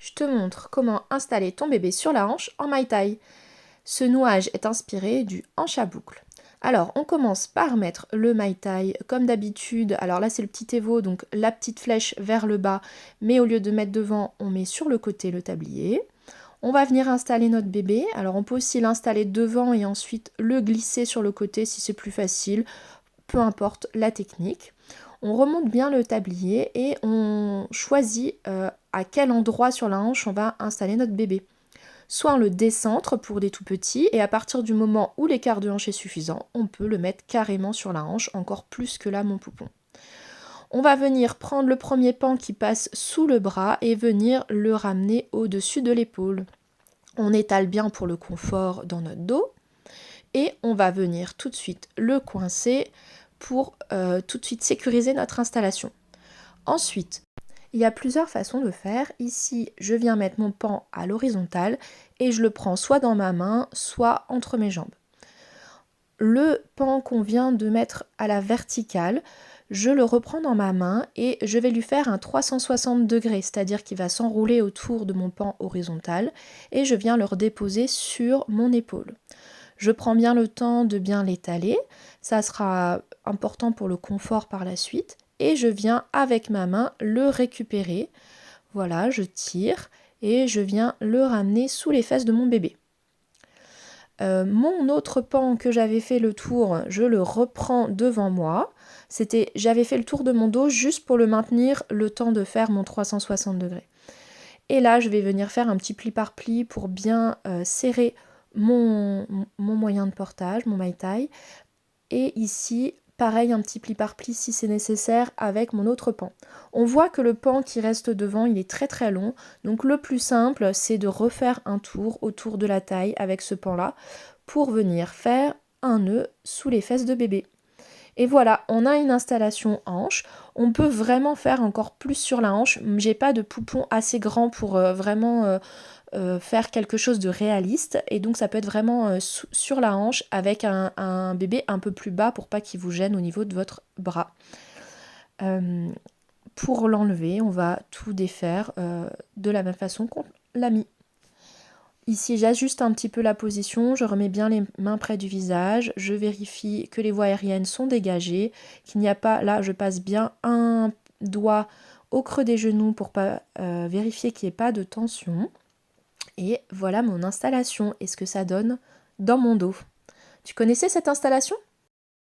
je te montre comment installer ton bébé sur la hanche en Mai Tai. Ce nouage est inspiré du hanche à boucle. Alors, on commence par mettre le Mai Tai comme d'habitude. Alors là, c'est le petit évo, donc la petite flèche vers le bas, mais au lieu de mettre devant, on met sur le côté le tablier. On va venir installer notre bébé. Alors, on peut aussi l'installer devant et ensuite le glisser sur le côté si c'est plus facile, peu importe la technique. On remonte bien le tablier et on choisit à quel endroit sur la hanche on va installer notre bébé. Soit on le décentre pour des tout petits, et à partir du moment où l'écart de hanche est suffisant, on peut le mettre carrément sur la hanche, encore plus que là mon poupon. On va venir prendre le premier pan qui passe sous le bras et venir le ramener au-dessus de l'épaule. On étale bien pour le confort dans notre dos, et on va venir tout de suite le coincer pour tout de suite sécuriser notre installation. Ensuite, il y a plusieurs façons de faire. Ici, je viens mettre mon pan à l'horizontale et je le prends soit dans ma main, soit entre mes jambes. Le pan qu'on vient de mettre à la verticale, je le reprends dans ma main et je vais lui faire un 360 degrés, c'est-à-dire qu'il va s'enrouler autour de mon pan horizontal et je viens le redéposer sur mon épaule. Je prends bien le temps de bien l'étaler, ça sera important pour le confort par la suite. Et je viens avec ma main le récupérer. Voilà, je tire et je viens le ramener sous les fesses de mon bébé. Mon autre pan que j'avais fait le tour, je le reprends devant moi. J'avais fait le tour de mon dos juste pour le maintenir le temps de faire mon 360 degrés. Et là, je vais venir faire un petit pli par pli pour bien serrer mon moyen de portage, mon Mai Tai. Et ici, pareil, un petit pli par pli si c'est nécessaire avec mon autre pan. On voit que le pan qui reste devant, il est très très long. Donc le plus simple, c'est de refaire un tour autour de la taille avec ce pan-là pour venir faire un nœud sous les fesses de bébé. Et voilà, on a une installation hanche. On peut vraiment faire encore plus sur la hanche. J'ai pas de poupon assez grand pour vraiment faire quelque chose de réaliste. Et donc ça peut être vraiment sur la hanche avec un bébé un peu plus bas pour pas qu'il vous gêne au niveau de votre bras. Pour l'enlever, on va tout défaire de la même façon qu'on l'a mis. Ici, j'ajuste un petit peu la position, je remets bien les mains près du visage, je vérifie que les voies aériennes sont dégagées, qu'il n'y a pas, là je passe bien un doigt au creux des genoux pour vérifier qu'il n'y ait pas de tension. Et voilà mon installation et ce que ça donne dans mon dos. Tu connaissais cette installation ?